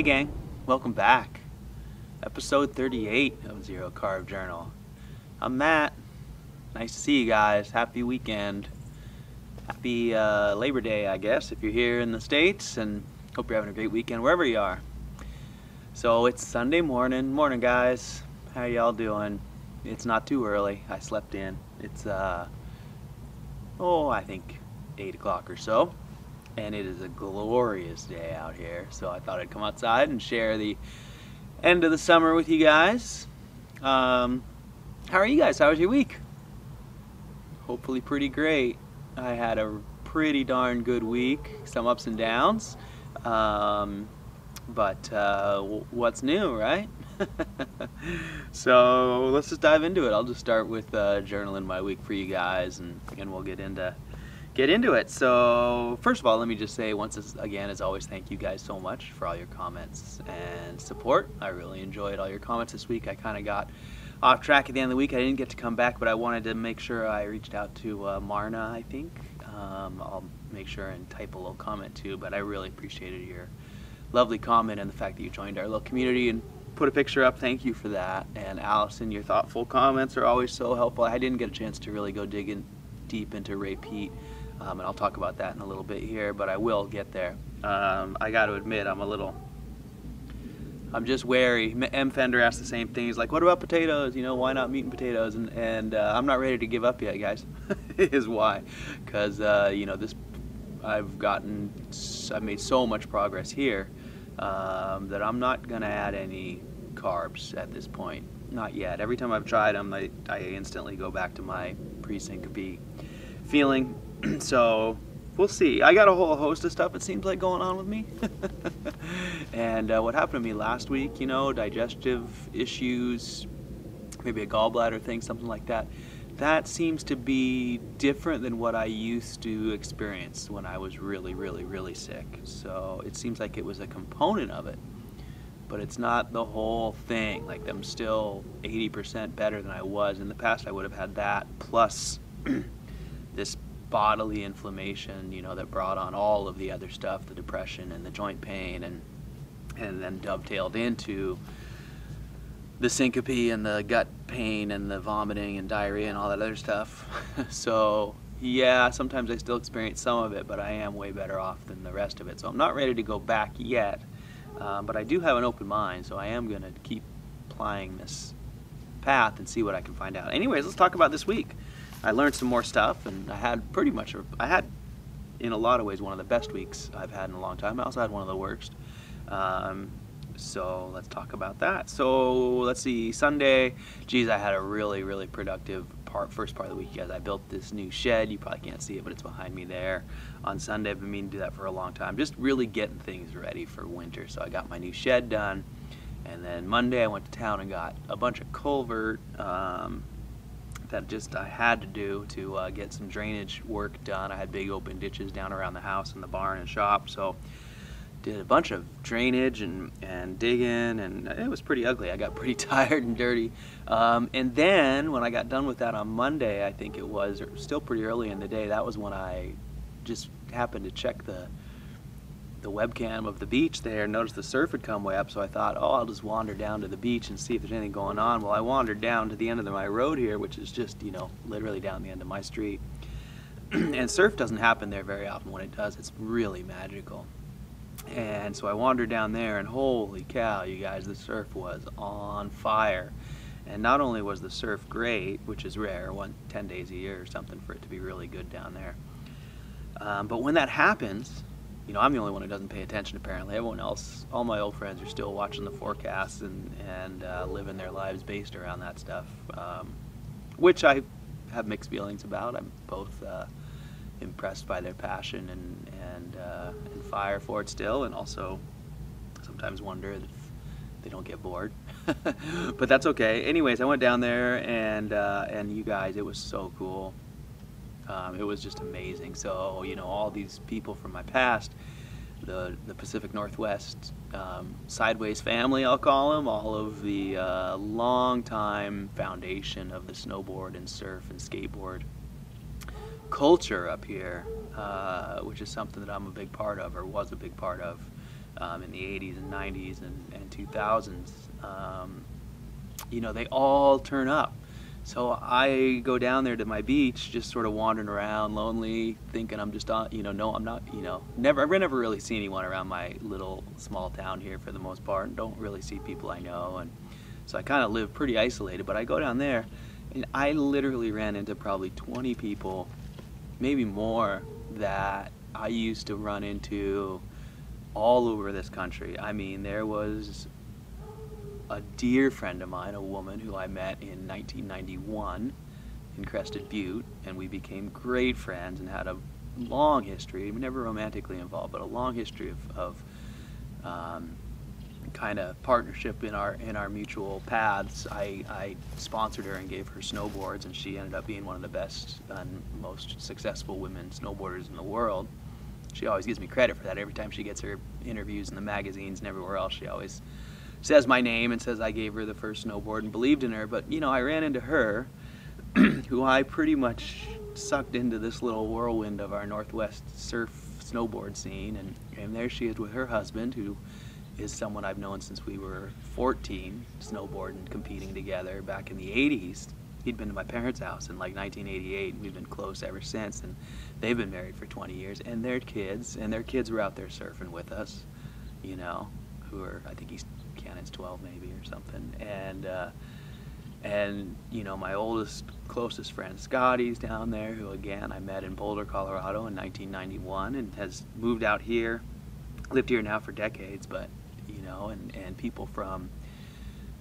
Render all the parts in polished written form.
Hey gang, welcome back. Episode 38 of Zero Carb Journal. I'm Matt. Nice to see you guys. Happy weekend. Happy Labor Day, I guess, if you're here in the States, and hope you're having a great weekend wherever you are. So it's Sunday morning. Morning, guys. How y'all doing? It's not too early. I slept in. It's, I think 8 o'clock or so. And it is a glorious day out here, so I thought I'd come outside and share the end of the summer with you guys. How are you guys? How was your week? Hopefully pretty great. I had a pretty darn good week, some ups and downs, but what's new, right? So let's just dive into it. I'll just start with journaling my week for you guys, and we'll get into it. So first of all, let me just say once again, as always, thank you guys so much for all your comments and support. I really enjoyed all your comments this week. I kind of got off track at the end of the week. I didn't get to come back, but I wanted to make sure I reached out to Marna, I think. I'll make sure and type a little comment too, but I really appreciated your lovely comment and the fact that you joined our little community and put a picture up. Thank you for that. And Allison, your thoughtful comments are always so helpful. I didn't get a chance to really go digging deep into Ray Pete. And I'll talk about that in a little bit here, but I will get there. I got to admit, I'm just wary. M. Fender asked the same thing. He's like, what about potatoes? You know, why not meat and potatoes? And I'm not ready to give up yet, guys. Is why. Because, I've made so much progress here that I'm not going to add any carbs at this point. Not yet. Every time I've tried them, I instantly go back to my pre-syncope feeling. So we'll see. I got a whole host of stuff, it seems like, going on with me. And what happened to me last week, digestive issues, maybe a gallbladder thing, something like that, that seems to be different than what I used to experience when I was really, really, really sick. So it seems like it was a component of it, but it's not the whole thing. Like, I'm still 80% better than I was. In the past, I would have had that plus this bodily inflammation, that brought on all of the other stuff, the depression and the joint pain, and then dovetailed into the syncope and the gut pain and the vomiting and diarrhea and all that other stuff. So yeah, sometimes I still experience some of it, but I am way better off than the rest of it. So I'm not ready to go back yet, but I do have an open mind, so I am going to keep applying this path and see what I can find out. Anyways, let's talk about this week. I learned some more stuff, and I had in a lot of ways one of the best weeks I've had in a long time. I also had one of the worst. So let's talk about that. So let's see, Sunday, geez, I had a really, really productive first part of the week, guys. I built this new shed. You probably can't see it, but it's behind me there. On Sunday, I've been meaning to do that for a long time, just really getting things ready for winter. So I got my new shed done, and then Monday I went to town and got a bunch of culvert that I had to do to get some drainage work done. I had big open ditches down around the house and the barn and shop, so did a bunch of drainage and digging, and it was pretty ugly. I got pretty tired and dirty. And then when I got done with that on Monday, I think it was, or still pretty early in the day, that was when I just happened to check the webcam of the beach there and noticed the surf had come way up, so I thought, I'll just wander down to the beach and see if there's anything going on. Well, I wandered down to the end of my road here, which is just, literally down the end of my street. And surf doesn't happen there very often. When it does, it's really magical. And so I wandered down there, and holy cow, you guys, the surf was on fire. And not only was the surf great, which is rare, 10 days a year or something for it to be really good down there, but when that happens, I'm the only one who doesn't pay attention, apparently. Everyone else, all my old friends, are still watching the forecasts and living their lives based around that stuff, which I have mixed feelings about. I'm both impressed by their passion and fire for it still, and also sometimes wonder if they don't get bored. But that's okay. Anyways, I went down there, and you guys, it was so cool. It was just amazing. So, all these people from my past, the Pacific Northwest Sideways family, I'll call them, all of the long-time foundation of the snowboard and surf and skateboard culture up here, which is something that I'm a big part of, or was a big part of, in the 80s and 90s and 2000s. They all turn up. So I go down there to my beach, just sort of wandering around, lonely, thinking I'm just on, no, I'm not, I never really see anyone around my little small town here for the most part, and don't really see people I know, and so I kind of live pretty isolated. But I go down there, and I literally ran into probably 20 people, maybe more, that I used to run into all over this country. I mean, there was a dear friend of mine, a woman who I met in 1991 in Crested Butte, and we became great friends and had a long history. We never romantically involved, but a long history of kind of partnership in our mutual paths. I sponsored her and gave her snowboards, and she ended up being one of the best and most successful women snowboarders in the world. She always gives me credit for that. Every time she gets her interviews in the magazines and everywhere else, she always says my name and says I gave her the first snowboard and believed in her. But I ran into her, who I pretty much sucked into this little whirlwind of our Northwest surf snowboard scene, and there she is with her husband, who is someone I've known since we were 14, snowboarding, competing together back in the 80s. He'd been to my parents' house in like 1988, and we've been close ever since, and they've been married for 20 years, and their kids were out there surfing with us, who are, I think Cannon's 12 maybe or something, and my oldest, closest friend Scotty's down there, who again I met in Boulder, Colorado in 1991, and has moved out here, lived here now for decades, but and people from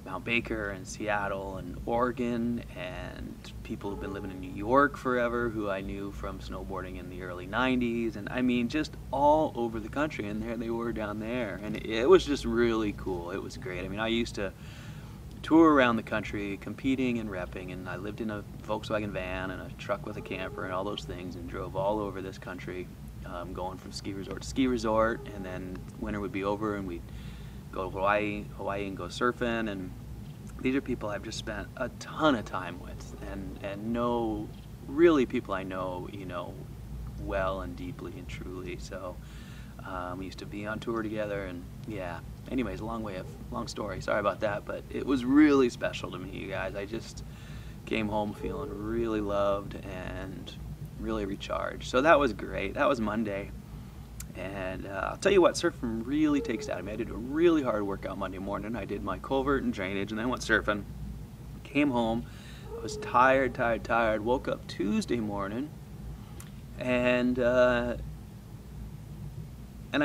Mount Baker and Seattle and Oregon, and people who've been living in New York forever, who I knew from snowboarding in the early 90s, and I mean just all over the country, and there they were down there, and it was just really cool. It was great. I mean, I used to tour around the country competing and repping, and I lived in a Volkswagen van and a truck with a camper and all those things, and drove all over this country, going from ski resort to ski resort, and then winter would be over and we'd go to Hawaii and go surfing. And these are people I've just spent a ton of time with, and know really people I know, well and deeply and truly. So we used to be on tour together, and yeah. Anyways, long story. Sorry about that, but it was really special to me, you guys. I just came home feeling really loved and really recharged. So that was great. That was Monday. And I'll tell you what, surfing really takes it out of me. I did a really hard workout Monday morning. I did my culvert and drainage, and then went surfing. Came home. I was tired. Woke up Tuesday morning, and I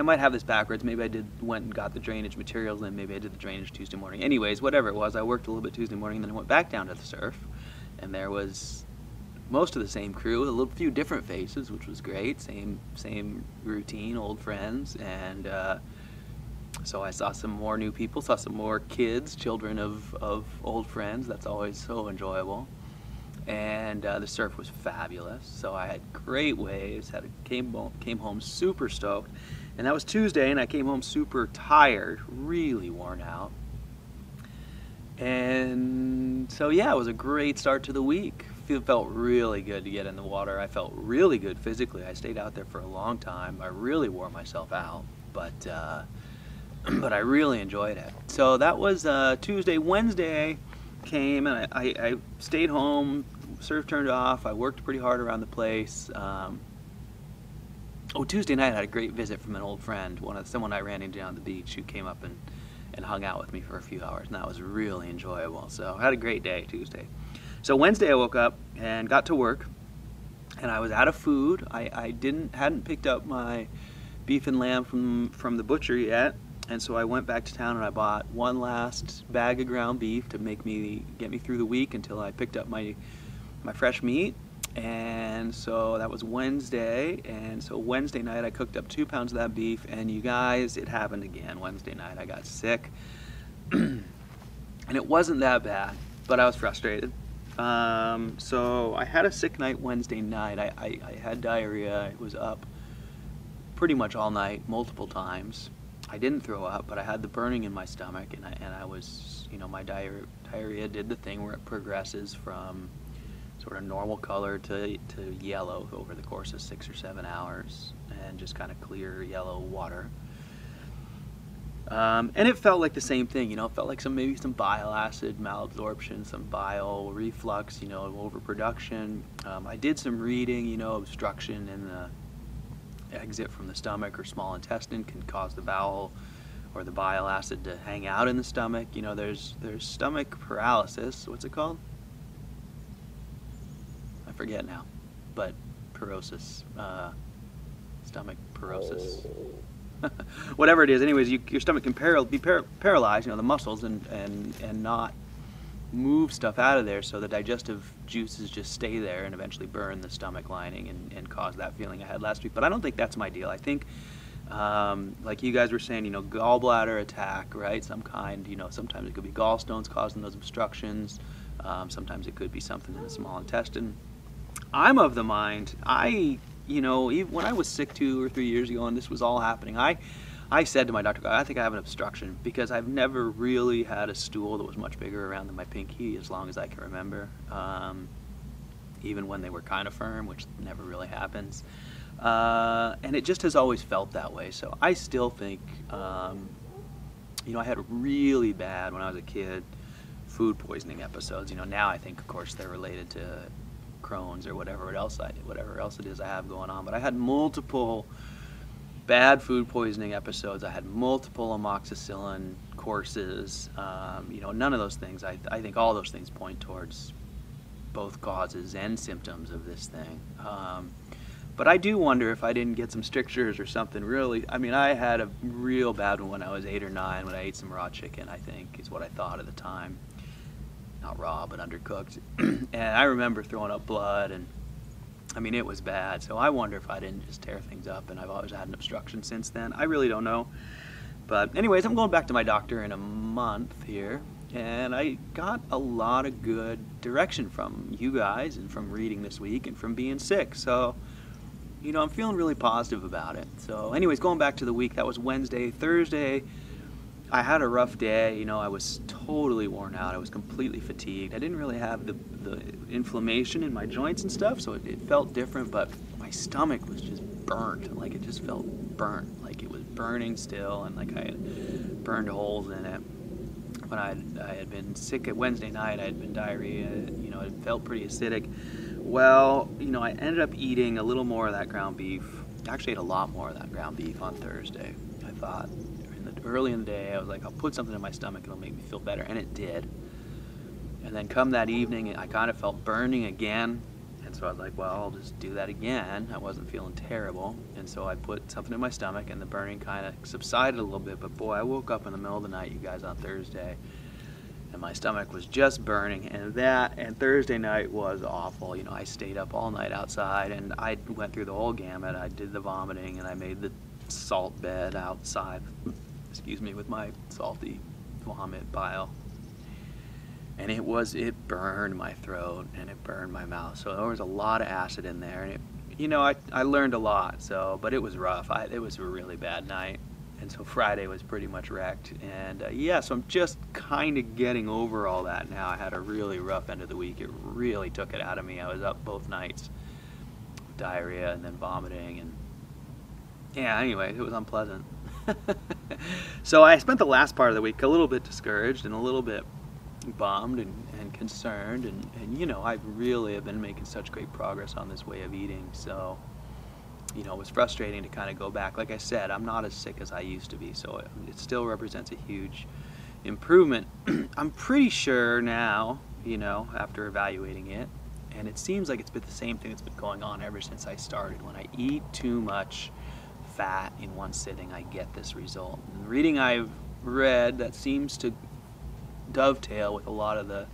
might have this backwards. Maybe I went and got the drainage materials, and then maybe I did the drainage Tuesday morning. Anyways, whatever it was, I worked a little bit Tuesday morning, and then I went back down to the surf, and there was most of the same crew, a few different faces, which was great. Same routine, old friends, and so I saw some more new people, saw some more kids, children of old friends. That's always so enjoyable. And the surf was fabulous. So I had great waves. Came home super stoked, and that was Tuesday. And I came home super tired, really worn out. And so yeah, it was a great start to the week. Felt really good to get in the water. I felt really good physically. I stayed out there for a long time. I really wore myself out, but I really enjoyed it. So that was Tuesday. Wednesday came, and I stayed home. Surf turned off. I worked pretty hard around the place. Tuesday night I had a great visit from an old friend, someone I ran into on the beach, who came up and hung out with me for a few hours, and that was really enjoyable. So I had a great day Tuesday. So Wednesday I woke up and got to work, and I was out of food. I hadn't picked up my beef and lamb from the butcher yet, and so I went back to town and I bought one last bag of ground beef to get me through the week until I picked up my fresh meat. And so that was Wednesday, and so Wednesday night I cooked up 2 pounds of that beef, and you guys, it happened again. Wednesday night I got sick, and it wasn't that bad, but I was frustrated. So I had a sick night Wednesday night. I had diarrhea. It was up pretty much all night, multiple times. I didn't throw up, but I had the burning in my stomach, and I was, my diarrhea did the thing where it progresses from sort of normal color to yellow over the course of 6 or 7 hours, and just kind of clear yellow water. And it felt like the same thing, you know, it felt like maybe some bile acid malabsorption, some bile reflux, you know, overproduction. I did some reading, you know, obstruction in the exit from the stomach or small intestine can cause the bowel or the bile acid to hang out in the stomach. You know, there's stomach paralysis. What's it called? I forget now, but cirrhosis, stomach cirrhosis. Whatever it is, anyways, your stomach can be paralyzed, you know, the muscles, and not move stuff out of there, so the digestive juices just stay there and eventually burn the stomach lining and cause that feeling I had last week. But I don't think that's my deal. I think, like you guys were saying, you know, gallbladder attack, right? Some kind, you know, sometimes it could be gallstones causing those obstructions. Sometimes it could be something in the small intestine. I'm of the mind, you know, even when I was sick 2 or 3 years ago and this was all happening, I said to my doctor, I think I have an obstruction, because I've never really had a stool that was much bigger around than my pinky as long as I can remember, even when they were kind of firm, which never really happens. And it just has always felt that way. So I still think, you know, I had really bad, when I was a kid, food poisoning episodes. You know, now I think, of course, they're related to Crohn's or whatever else it is I have going on. But I had multiple bad food poisoning episodes. I had multiple amoxicillin courses. You know, none of those things. I think all those things point towards both causes and symptoms of this thing. But I do wonder if I didn't get some strictures or something really. I mean, I had a real bad one when I was 8 or 9 when I ate some raw chicken, I think, is what I thought at the time. Not raw, but undercooked. And I remember throwing up blood, and I mean, it was bad. So I wonder if I didn't just tear things up, and I've always had an obstruction since then. I really don't know. But anyways, I'm going back to my doctor in a month here, and I got a lot of good direction from you guys and from reading this week and from being sick. So, you know, I'm feeling really positive about it. So anyways, going back to the week, that was Wednesday. Thursday, I had a rough day. You know, I was totally worn out. I was completely fatigued. I didn't really have the inflammation in my joints and stuff, so it felt different, but my stomach was just burnt. Like, it just felt burnt. Like, it was burning still, and like I had burned holes in it. When I had been sick at Wednesday night, I had been diarrhea, you know, it felt pretty acidic. Well, you know, I ended up eating a little more of that ground beef. I actually ate a lot more of that ground beef on Thursday. I thought, early in the day, I was like, I'll put something in my stomach, it'll make me feel better, and it did. And then come that evening, I kind of felt burning again, and so I was like, well, I'll just do that again. I wasn't feeling terrible, and so I put something in my stomach, and the burning kind of subsided a little bit, but boy, I woke up in the middle of the night, you guys, on Thursday, and my stomach was just burning, and Thursday night was awful. You know, I stayed up all night outside, and I went through the whole gamut. I did the vomiting, and I made the salt bed outside, excuse me, with my salty vomit bile, and it burned my throat and it burned my mouth. So there was a lot of acid in there, and it, you know, I learned a lot. So, but it was rough. It was a really bad night, and so Friday was pretty much wrecked. And yeah, so I'm just kind of getting over all that now. I had a really rough end of the week. It really took it out of me. I was up both nights, diarrhea and then vomiting, and yeah. Anyway, it was unpleasant. So I spent the last part of the week a little bit discouraged and a little bit bummed and concerned, and you know, I really have been making such great progress on this way of eating. So, you know, it was frustrating to kind of go back. Like I said, I'm not as sick as I used to be, so it still represents a huge improvement. I'm pretty sure now, you know, after evaluating it, and it seems like it's been the same thing that's been going on ever since I started. When I eat too much fat in one sitting, I get this result. And the reading I've read, that seems to dovetail with a lot of the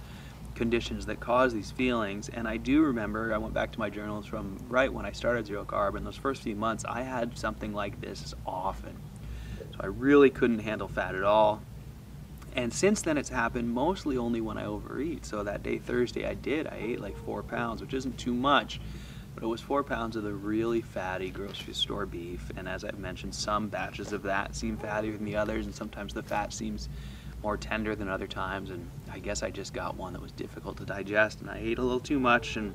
conditions that cause these feelings. And I do remember, I went back to my journals from right when I started Zero Carb, and those first few months I had something like this often. So I really couldn't handle fat at all. And since then it's happened mostly only when I overeat. So that day Thursday I ate like 4 pounds, which isn't too much, but it was 4 pounds of the really fatty grocery store beef. And as I've mentioned, some batches of that seem fattier than the others, and sometimes the fat seems more tender than other times. And I guess I just got one that was difficult to digest, and I ate a little too much, and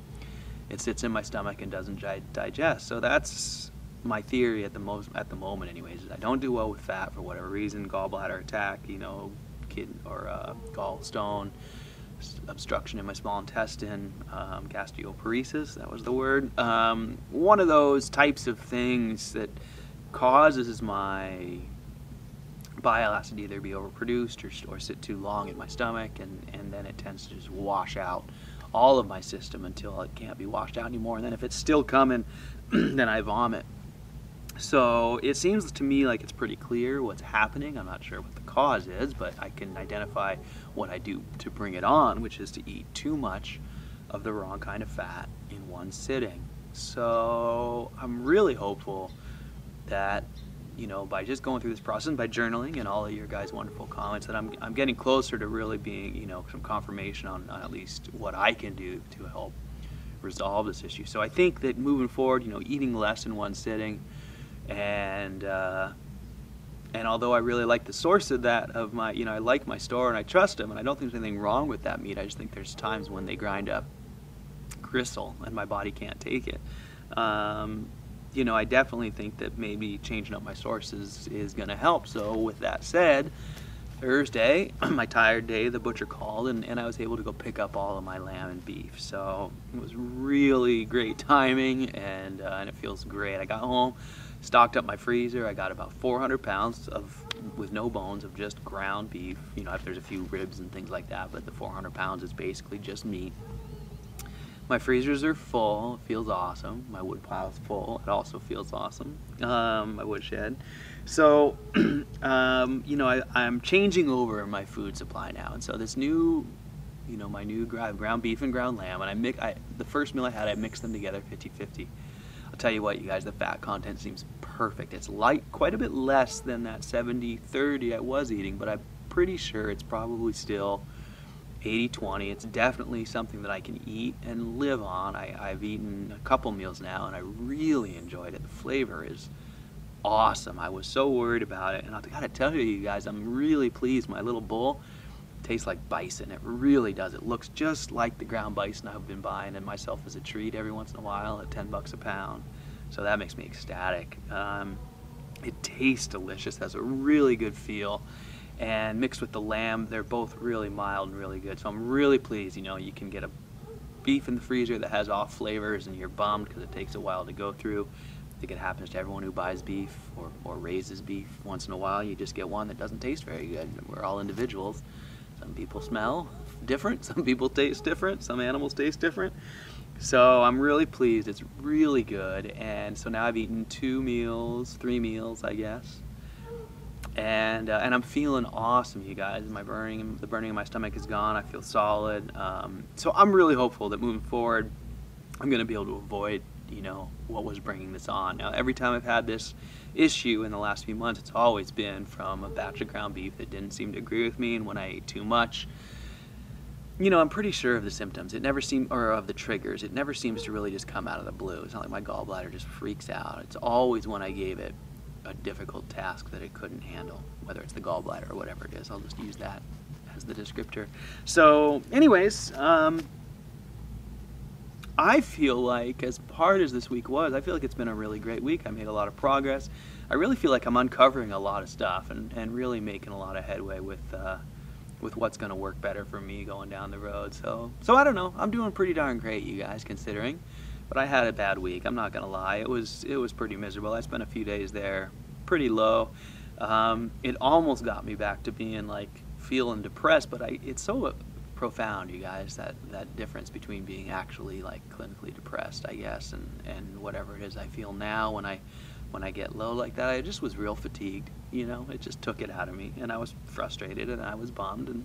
it sits in my stomach and doesn't digest. So that's my theory at the moment anyways, is I don't do well with fat for whatever reason. Gallbladder attack, gallstone, obstruction in my small intestine, gastroparesis, that was the word. One of those types of things that causes my bile acid to either be overproduced or sit too long in my stomach, and then it tends to just wash out all of my system until it can't be washed out anymore. And then if it's still coming, then I vomit. So it seems to me like it's pretty clear what's happening. I'm not sure what the cause is, but I can identify what I do to bring it on, which is to eat too much of the wrong kind of fat in one sitting. So I'm really hopeful that, by just going through this process and by journaling and all of your guys' wonderful comments, that I'm getting closer to really being, some confirmation on at least what I can do to help resolve this issue. So I think that moving forward, eating less in one sitting, and although I really like the source of my, I like my store and I trust them, and I don't think there's anything wrong with that meat. I just think there's times when they grind up gristle and my body can't take it. I definitely think that maybe changing up my sources is going to help. So with that said, Thursday, my tired day, the butcher called, and I was able to go pick up all of my lamb and beef. So it was really great timing, and it feels great. I got home, stocked up my freezer. I got about 400 pounds with no bones of just ground beef. If there's a few ribs and things like that, but the 400 pounds is basically just meat. My freezers are full. It feels awesome. My wood pile's full. It also feels awesome. My woodshed. So, I'm changing over my food supply now, and so this new, my new ground beef and ground lamb, and the first meal I had, I mixed them together 50-50. I'll tell you what, you guys, the fat content seems perfect. It's light, quite a bit less than that 70-30 I was eating, but I'm pretty sure it's probably still 80-20. It's definitely something that I can eat and live on. I've eaten a couple meals now, and I really enjoyed it. The flavor is awesome. I was so worried about it, and I gotta tell you guys, I'm really pleased. My little bowl tastes like bison. It really does. It looks just like the ground bison I've been buying and myself as a treat every once in a while at $10 a pound. So that makes me ecstatic. It tastes delicious, has a really good feel, and mixed with the lamb, they're both really mild and really good. So I'm really pleased. You can get a beef in the freezer that has off flavors, and you're bummed because it takes a while to go through. I think it happens to everyone who buys beef or raises beef. Once in a while, you just get one that doesn't taste very good. We're all individuals. Some people smell different. Some people taste different. Some animals taste different. So I'm really pleased. It's really good. And so now I've eaten 3 meals, I guess. And I'm feeling awesome, you guys. The burning in my stomach is gone. I feel solid. So I'm really hopeful that moving forward, I'm going to be able to avoid, what was bringing this on. Now, every time I've had this issue in the last few months, it's always been from a batch of ground beef that didn't seem to agree with me, and when I ate too much, I'm pretty sure of the symptoms. Or of the triggers. It never seems to really just come out of the blue. It's not like my gallbladder just freaks out. It's always when I gave it a difficult task that it couldn't handle, whether it's the gallbladder or whatever it is. I'll just use that as the descriptor. So anyways, I feel like, as hard as this week was, I feel like it's been a really great week. I made a lot of progress. I really feel like I'm uncovering a lot of stuff and really making a lot of headway with what's going to work better for me going down the road. So I don't know. I'm doing pretty darn great, you guys, considering. But I had a bad week. I'm not going to lie. It was pretty miserable. I spent a few days there pretty low. It almost got me back to being feeling depressed, but it's so profound, you guys, that difference between being actually clinically depressed, I guess, and whatever it is I feel now when I get low like that. I just was real fatigued, it just took it out of me, and I was frustrated and I was bummed, and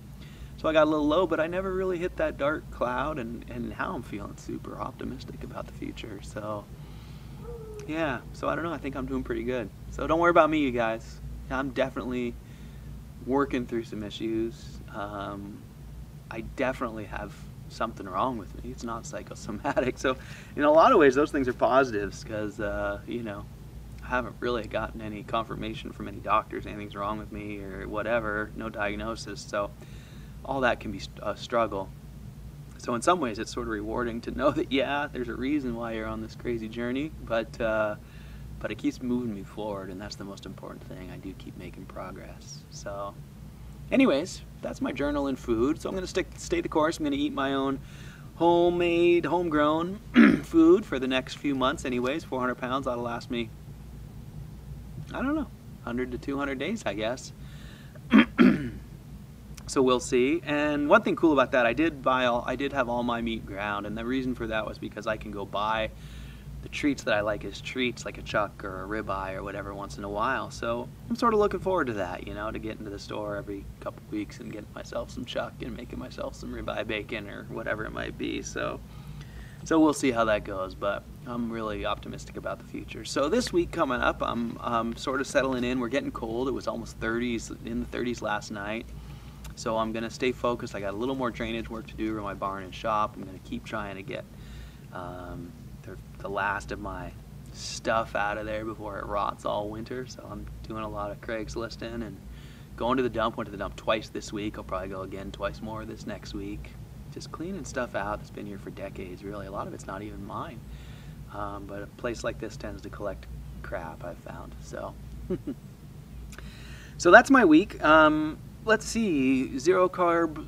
so I got a little low, but I never really hit that dark cloud, and now I'm feeling super optimistic about the future. So yeah, so I don't know, I think I'm doing pretty good. So don't worry about me, you guys. I'm definitely working through some issues. I definitely have something wrong with me. It's not psychosomatic. So in a lot of ways, those things are positives because, I haven't really gotten any confirmation from any doctors anything's wrong with me or whatever, no diagnosis. So all that can be a struggle. So in some ways, it's sort of rewarding to know that, yeah, there's a reason why you're on this crazy journey, but but it keeps moving me forward, and that's the most important thing. I do keep making progress. So anyways, that's my journal and food. So I'm going to stay the course. I'm going to eat my own homemade, homegrown food for the next few months anyways. 400 pounds, that'll last me, I don't know, 100 to 200 days, I guess. So we'll see. And one thing cool about that, I did have all my meat ground, and the reason for that was because I can go buy the treats that I like as treats, like a chuck or a ribeye or whatever, once in a while. So I'm sort of looking forward to that, you know, to get into the store every couple weeks and getting myself some chuck and making myself some ribeye bacon or whatever it might be. So we'll see how that goes, but I'm really optimistic about the future. So this week coming up, I'm sort of settling in. We're getting cold. It was almost 30s, in the 30s last night. So I'm going to stay focused. I got a little more drainage work to do in my barn and shop. I'm going to keep trying to get the last of my stuff out of there before it rots all winter. So I'm doing a lot of Craigslisting and going to the dump. Went to the dump twice this week. I'll probably go again twice more this next week. Just cleaning stuff out that's been here for decades, really. A lot of it's not even mine. But a place like this tends to collect crap, I've found. So, so that's my week. Let's see, zero carb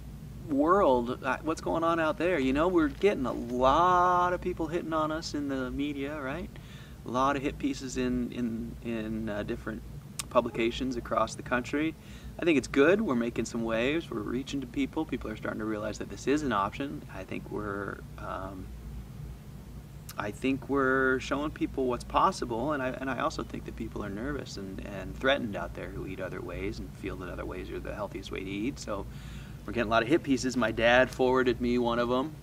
world, what's going on out there? You know, we're getting a lot of people hitting on us in the media, right? A lot of hit pieces in different publications across the country. I think it's good. We're making some waves. We're reaching to people. People are starting to realize that this is an option. I think we're showing people what's possible, and I also think that people are nervous and threatened out there who eat other ways and feel that other ways are the healthiest way to eat. So we're getting a lot of hit pieces. My dad forwarded me one of them,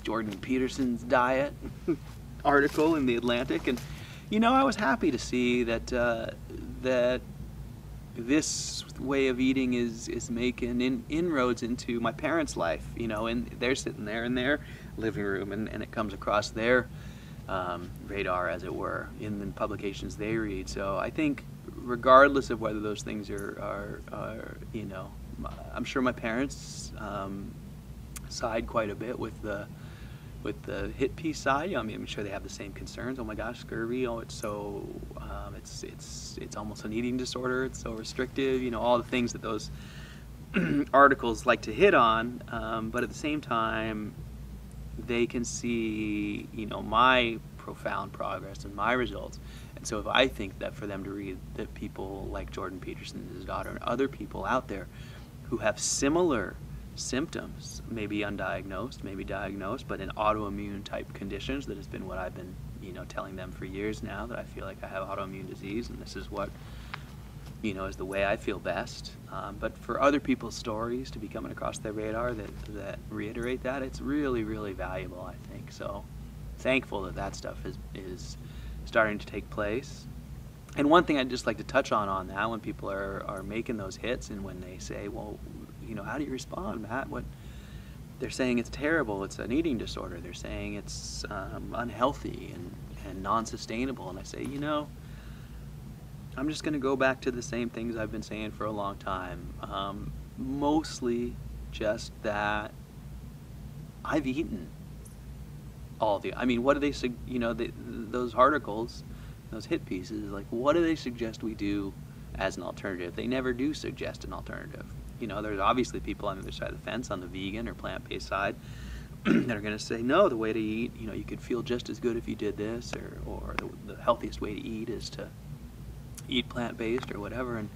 Jordan Peterson's diet article in the Atlantic, and you know, I was happy to see that that this way of eating is making inroads into my parents' life. You know, and they're sitting there in their living room, and it comes across their radar, as it were, in the publications they read. So I think, regardless of whether those things are you know, I'm sure my parents side quite a bit with the hit piece side. I mean, I'm sure they have the same concerns. Oh my gosh, scurvy! Oh, it's so it's almost an eating disorder. It's so restrictive. You know, all the things that those articles like to hit on. But at the same time, they can see, you know, my profound progress and my results. And so if I think that for them to read that people like Jordan Peterson, his daughter, and other people out there who have similar symptoms, maybe undiagnosed, maybe diagnosed, but in autoimmune type conditions, that has been what I've been, you know, telling them for years now, that I feel like I have autoimmune disease, and this is what, you know, is the way I feel best. But for other people's stories to be coming across their radar that reiterate that, it's really, really valuable, I think. So thankful that stuff is starting to take place. And one thing I'd just like to touch on that, when people are making those hits, and when they say, well, you know, how do you respond, Matt? What they're saying, it's terrible, it's an eating disorder. They're saying it's unhealthy and non-sustainable. And I say, you know, I'm just going to go back to the same things I've been saying for a long time. Mostly just that I've eaten all the. I mean, what do they? You know, those articles, those hit pieces. Like, what do they suggest we do as an alternative? They never do suggest an alternative. You know, there's obviously people on the other side of the fence, on the vegan or plant-based side, that are going to say, no, the way to eat, you know, you could feel just as good if you did this, or the healthiest way to eat is to eat plant-based or whatever. And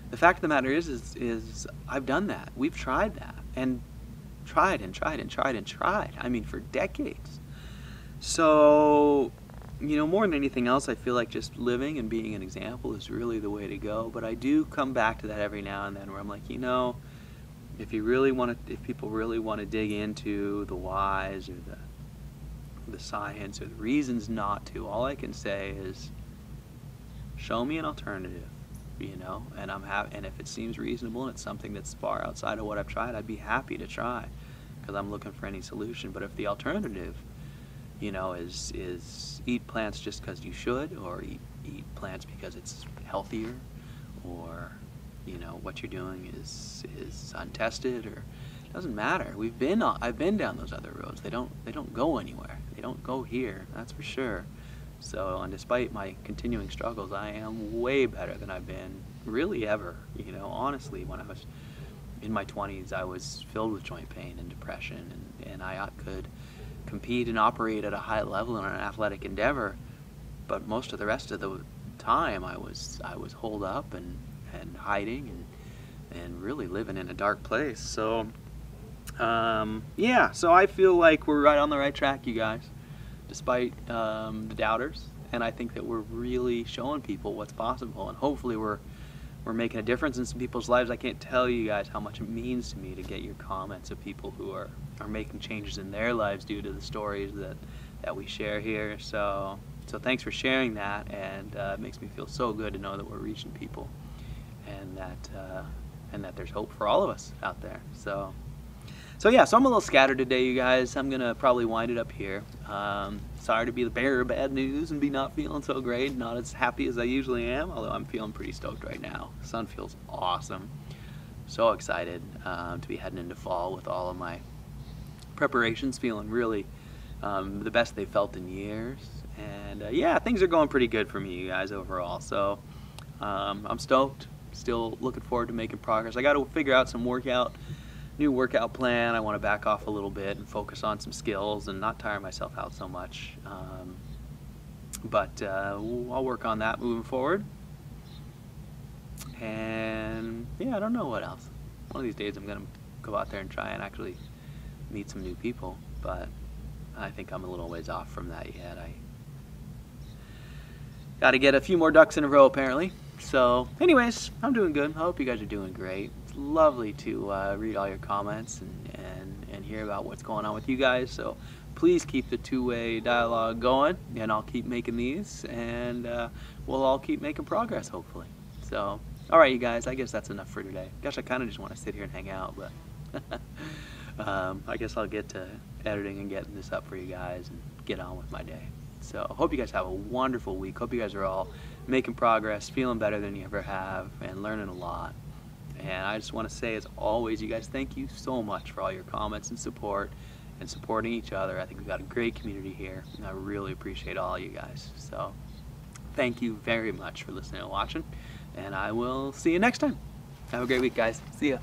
the fact of the matter is I've done that. We've tried that, and tried and tried and tried and tried. I mean, for decades. So, you know, more than anything else, I feel like just living and being an example is really the way to go. But I do come back to that every now and then, where I'm like, you know, if people really want to dig into the whys or the science or the reasons not to, all I can say is, show me an alternative, you know, and and if it seems reasonable and it's something that's far outside of what I've tried, I'd be happy to try, because I'm looking for any solution. But if the alternative, you know, is eat plants just because you should, or eat plants because it's healthier, or, you know, what you're doing is untested, or it doesn't matter. I've been down those other roads. They don't go anywhere. They don't go here, that's for sure. So, and despite my continuing struggles, I am way better than I've been really ever. You know, honestly, when I was in my 20s, I was filled with joint pain and depression, and I could compete and operate at a high level in an athletic endeavor, but most of the rest of the time I was holed up and hiding and really living in a dark place. So yeah, so I feel like we're right on the right track, you guys, despite the doubters, and I think that we're really showing people what's possible, and hopefully we're making a difference in some people's lives. I can't tell you guys how much it means to me to get your comments of people who are making changes in their lives due to the stories that we share here. So thanks for sharing that, and it makes me feel so good to know that we're reaching people, and that there's hope for all of us out there. So yeah, so I'm a little scattered today, you guys. I'm gonna probably wind it up here. Sorry to be the bearer of bad news and be not feeling so great, not as happy as I usually am, although I'm feeling pretty stoked right now. The sun feels awesome. So excited to be heading into fall with all of my preparations, feeling really the best they've felt in years. And yeah, things are going pretty good for me, you guys, overall. So I'm stoked, still looking forward to making progress. I got to figure out some new workout plan. I want to back off a little bit and focus on some skills and not tire myself out so much. But I'll work on that moving forward. And yeah, I don't know what else. One of these days I'm going to go out there and try and actually meet some new people, but I think I'm a little ways off from that yet. I got to get a few more ducks in a row, apparently. So anyways, I'm doing good. I hope you guys are doing great. It's lovely to read all your comments and hear about what's going on with you guys. So please keep the two-way dialogue going, and I'll keep making these, and we'll all keep making progress, hopefully. So, all right, you guys, I guess that's enough for today. Gosh, I kind of just want to sit here and hang out, but I guess I'll get to editing and getting this up for you guys and get on with my day. So hope you guys have a wonderful week. Hope you guys are all making progress, feeling better than you ever have, and learning a lot. And I just want to say, as always, you guys, thank you so much for all your comments and support and supporting each other. I think we've got a great community here, and I really appreciate all you guys. So thank you very much for listening and watching, and I will see you next time. Have a great week, guys. See ya.